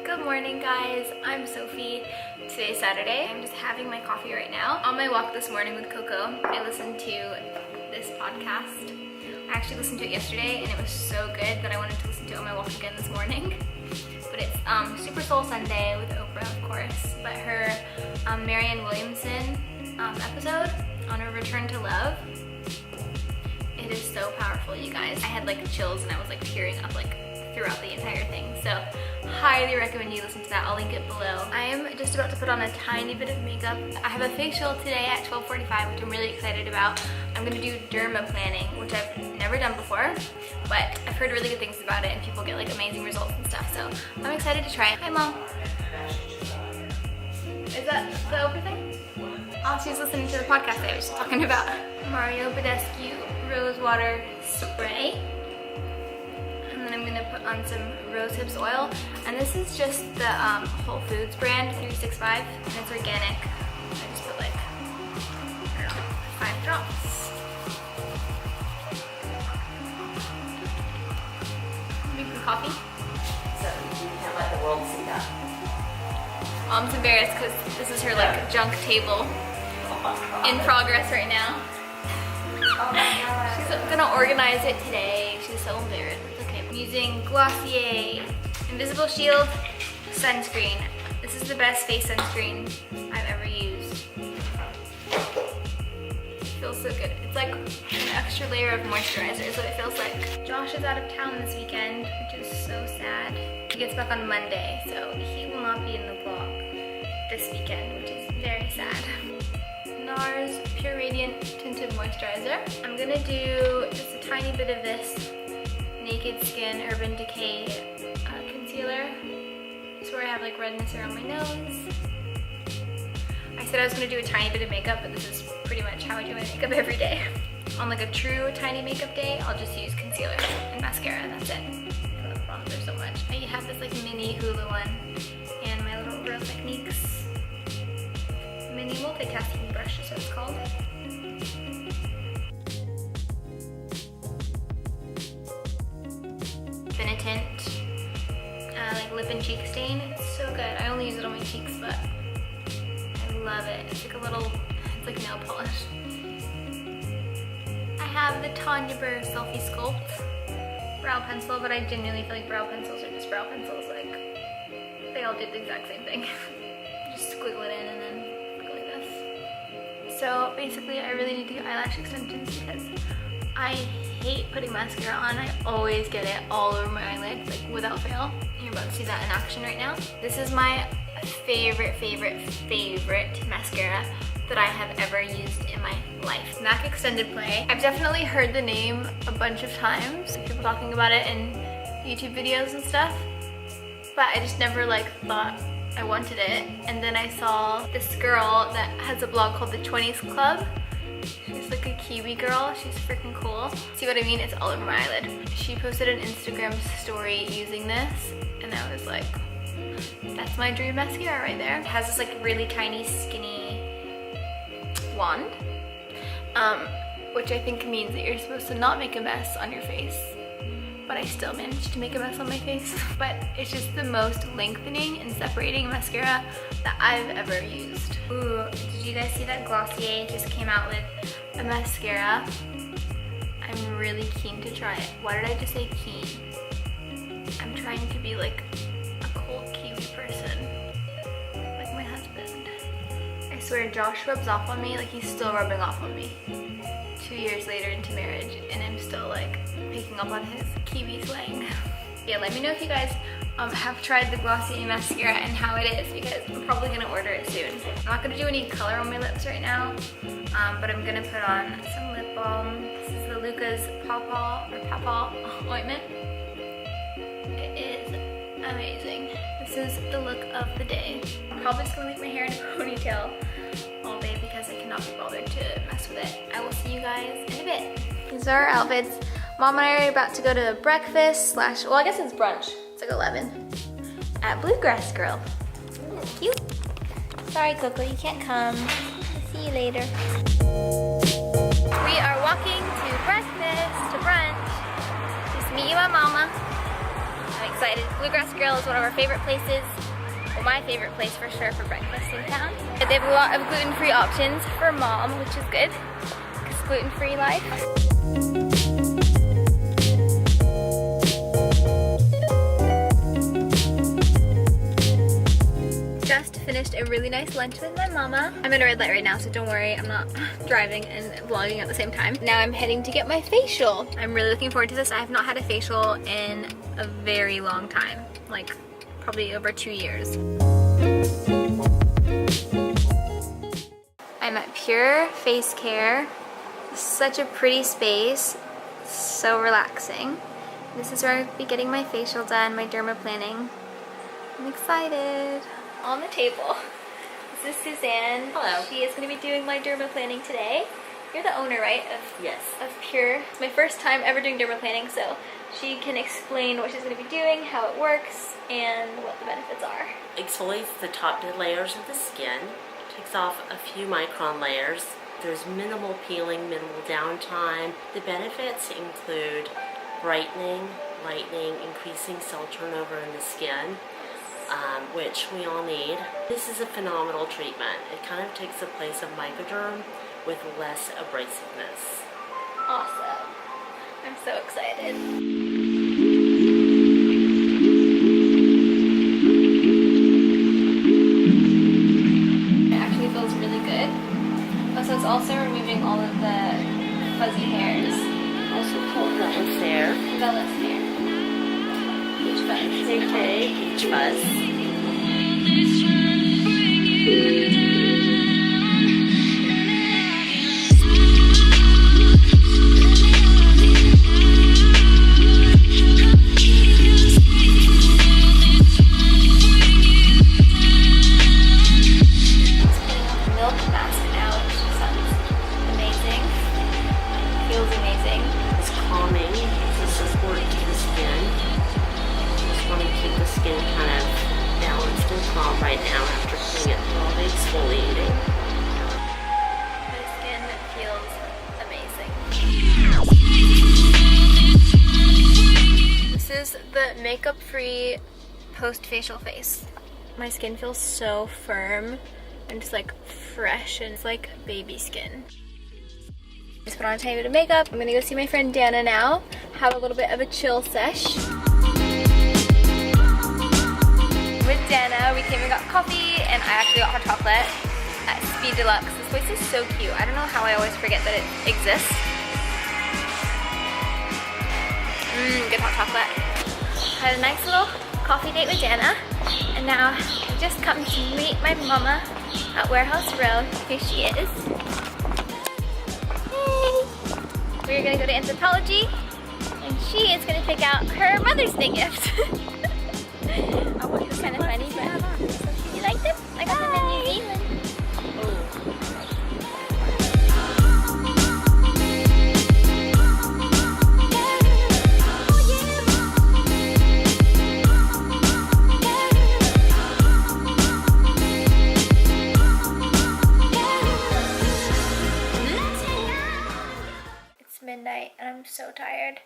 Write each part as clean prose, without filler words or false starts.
Good morning, guys. I'm Sophie. Today's Saturday. I'm just having my coffee right now. On my walk this morning with Coco, I listened to this podcast. I actually listened to it yesterday and it was so good that I wanted to listen to it on my walk again this morning. But it's Super Soul Sunday with Oprah, of course. But her Marianne Williamson episode on her return to love. It is so powerful, you guys. I had like chills and I was like tearing up like throughout the entire thing. So highly recommend you listen to that. I'll link it below. I am just about to put on a tiny bit of makeup. I have a facial today at 12:45, which I'm really excited about. I'm gonna do dermaplaning, which I've never done before, but I've heard really good things about it and people get like amazing results and stuff. So I'm excited to try it. Hi, Mom. Is that the Oprah thing? Oh, she's listening to the podcast I was talking about. Mario Badescu Rose Water Spray. And then I'm gonna put on some rose hips oil. And this is just the Whole Foods brand 365, and it's organic. I just put like, I don't know, 5 drops. Make some coffee. So you can't let the world see that. Mom's embarrassed because this is her like junk table in progress right now. Oh my God. She's gonna organize it today. She's so embarrassed. It's okay. I'm using Glossier Invisible Shield Sunscreen. This is the best face sunscreen I've ever used. It feels so good. It's like an extra layer of moisturizer is what it feels like. Josh is out of town this weekend, which is so sad. He gets back on Monday, so he will not be in the vlog this weekend, which is very sad. NARS Pure Radiant Tinted Moisturizer. I'm gonna do just a tiny bit of this Naked Skin Urban Decay concealer. It's where I have like redness around my nose. I said I was gonna do a tiny bit of makeup, but this is pretty much how I do my makeup every day. On like a true tiny makeup day, I'll just use concealer and mascara and that's it. I love bronzer so much. I have this like mini Hula one and my little Rose Techniques mini multitasking brush is what it's called. Tint, like lip and cheek stain. It's so good. I only use it on my cheeks, but I love it. It's like a little, it's like nail polish. I have the Tanya Burr Selfie Sculpt brow pencil, but I genuinely feel like brow pencils are just brow pencils. Like, they all do the exact same thing. Just squiggle it in and then so basically I really need to get eyelash extensions because I hate putting mascara on. I always get it all over my eyelids, like without fail. You're about to see that in action right now. This is my favorite mascara that I have ever used in my life. MAC Extended Play. I've definitely heard the name a bunch of times, people talking about it in YouTube videos and stuff, but I just never like thought I wanted it. And then I saw this girl that has a blog called The 20s Club. She's like a Kiwi girl. She's freaking cool. See what I mean? It's all over my eyelid. She posted an Instagram story using this and I was like, that's my dream mascara right there. It has this like really tiny skinny wand, which I think means that you're supposed to not make a mess on your face. But I still managed to make a mess on my face. But it's just the most lengthening and separating mascara that I've ever used. Ooh, did you guys see that Glossier just came out with a mascara? I'm really keen to try it. Why did I just say keen? I'm trying to be like a cold Kiwi person, like my husband. I swear Josh rubs off on me like he's still rubbing off on me. 2 years later into marriage and I'm still like picking up on his Kiwi slang. Yeah, let me know if you guys have tried the Glossier mascara and how it is because I'm probably gonna order it soon. I'm not gonna do any color on my lips right now, but I'm gonna put on some lip balm. This is the Luca's Pawpaw ointment. It is amazing. This is the look of the day. I'm probably just gonna leave my hair in a ponytail all day because I cannot be bothered to mess with it. I will see you guys in a bit. These are our outfits. Mom and I are about to go to breakfast slash, well, I guess it's brunch. It's like 11 at Bluegrass Grill. Cute. Sorry, Coco, you can't come. I'll see you later. We are walking to breakfast, to brunch. Just me and my mama. I'm excited. Bluegrass Grill is one of our favorite places. Well, my favorite place for sure for breakfast in town. They have a lot of gluten-free options for mom, which is good, because gluten-free life. Just finished a really nice lunch with my mama. I'm in a red light right now, so don't worry, I'm not driving and vlogging at the same time. Now I'm heading to get my facial. I'm really looking forward to this. I have not had a facial in a very long time, like probably over 2 years. I'm at Pure Face Care. Such a pretty space, so relaxing. This is where I'll be getting my facial done, my dermaplaning. I'm excited. On the table, this is Suzzane. Hello. She is going to be doing my dermaplaning today. You're the owner, right? Yes. Of Pure. It's my first time ever doing dermaplaning, so she can explain what she's going to be doing, how it works, and what the benefits are. Exfoliates the top dead layers of the skin, takes off a few micron layers. There's minimal peeling, minimal downtime. The benefits include brightening, lightening, increasing cell turnover in the skin, which we all need. This is a phenomenal treatment. It kind of takes the place of microderm with less abrasiveness. Awesome. I'm so excited. It actually feels really good. Oh, so it's also removing all of the fuzzy hairs. Also called Vellus hair. Vellus hair. Peach fuzz. Okay, peach fuzz. Right now after putting it through all the exfoliating. My skin feels amazing. This is the makeup-free post-facial face. My skin feels so firm and just like fresh and it's like baby skin. Just put on a tiny bit of makeup. I'm gonna go see my friend Dana now, have a little bit of a chill sesh. With Dana, we came and got coffee, and I actually got hot chocolate at Speed Deluxe. This place is so cute. I don't know how I always forget that it exists. Good hot chocolate. Had a nice little coffee date with Dana, and now I've just come to meet my mama at Warehouse Road. Here she is. Hey! We're gonna go to Anthropology, and she is gonna pick out her Mother's Day gift. It's kind of funny, but you like them? I got them in New Zealand. It's midnight and I'm so tired.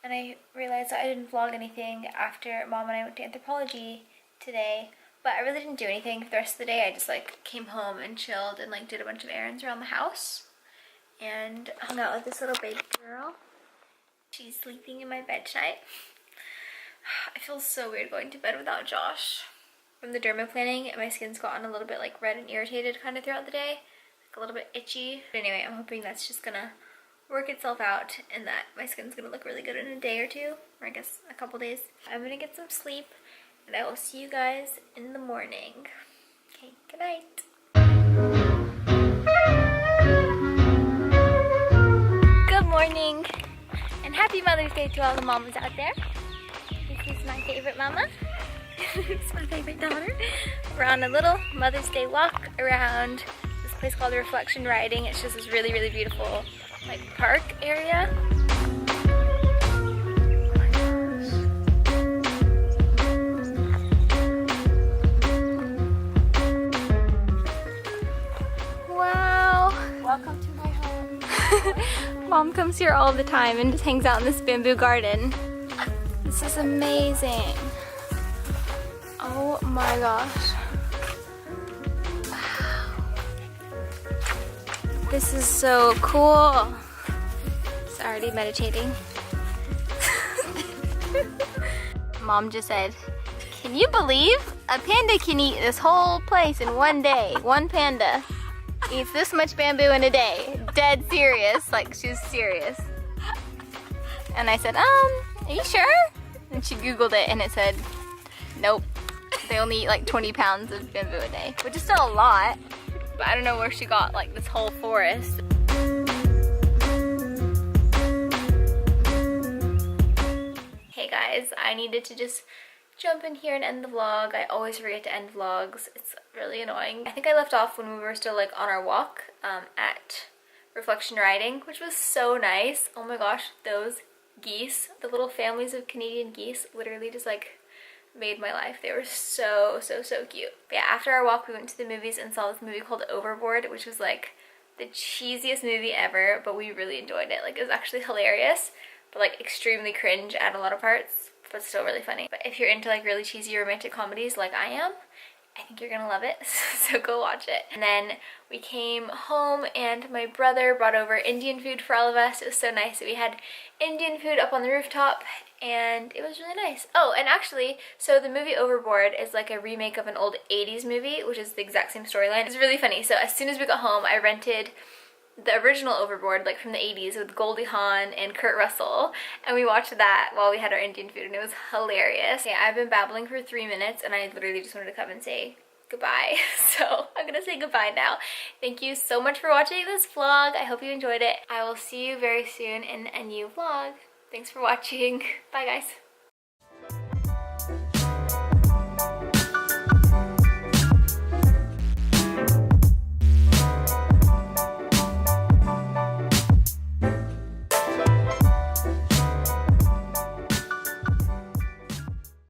And I realized that I didn't vlog anything after Mom and I went to Anthropology today, but I really didn't do anything for the rest of the day. I just like came home and chilled and like did a bunch of errands around the house and hung out with this little baby girl. She's sleeping in my bed tonight. I feel so weird going to bed without Josh. From the dermaplaning, my skin's gotten a little bit like red and irritated kind of throughout the day, like a little bit itchy. But anyway, I'm hoping that's just gonna work itself out and that my skin's gonna look really good in a day or two, or I guess a couple days. I'm gonna get some sleep and I will see you guys in the morning. Okay, good night. Good morning and happy Mother's Day to all the mamas out there. This is my favorite mama. It's my favorite daughter. We're on a little Mother's Day walk around this place called Reflection Riding. It's just this really, really beautiful like park area. Wow. Welcome to my home. Mom comes here all the time and just hangs out in this bamboo garden. This is amazing. Oh my gosh. This is so cool. It's already meditating. Mom just said, can you believe a panda can eat this whole place in one day? One panda eats this much bamboo in a day. Dead serious, like she's serious. And I said, are you sure? And she Googled it and it said, nope. They only eat like 20 pounds of bamboo a day, which is still a lot. But I don't know where she got like this whole forest. Hey guys, I needed to just jump in here and end the vlog. I always forget to end vlogs. It's really annoying. I think I left off when we were still like on our walk at Reflection Riding, which was so nice. Oh my gosh, those geese, the little families of Canadian geese literally just like made my life. They were so cute. But yeah, after our walk we went to the movies and saw this movie called Overboard, which was like the cheesiest movie ever, but we really enjoyed it. Like it was actually hilarious, but like extremely cringe at a lot of parts, but still really funny. But if you're into like really cheesy romantic comedies like I am, I think you're gonna love it, so go watch it. And then we came home and my brother brought over Indian food for all of us. It was so nice. We had Indian food up on the rooftop and it was really nice. Oh, and actually, so the movie Overboard is like a remake of an old 80s movie, which is the exact same storyline. It's really funny. So as soon as we got home, I rented the original Overboard, like from the 80s with Goldie Hawn and Kurt Russell, and we watched that while we had our Indian food and it was hilarious. Yeah, I've been babbling for 3 minutes and I literally just wanted to come and say goodbye. So I'm gonna say goodbye now. Thank you so much for watching this vlog. I hope you enjoyed it. I will see you very soon in a new vlog. Thanks for watching. Bye guys.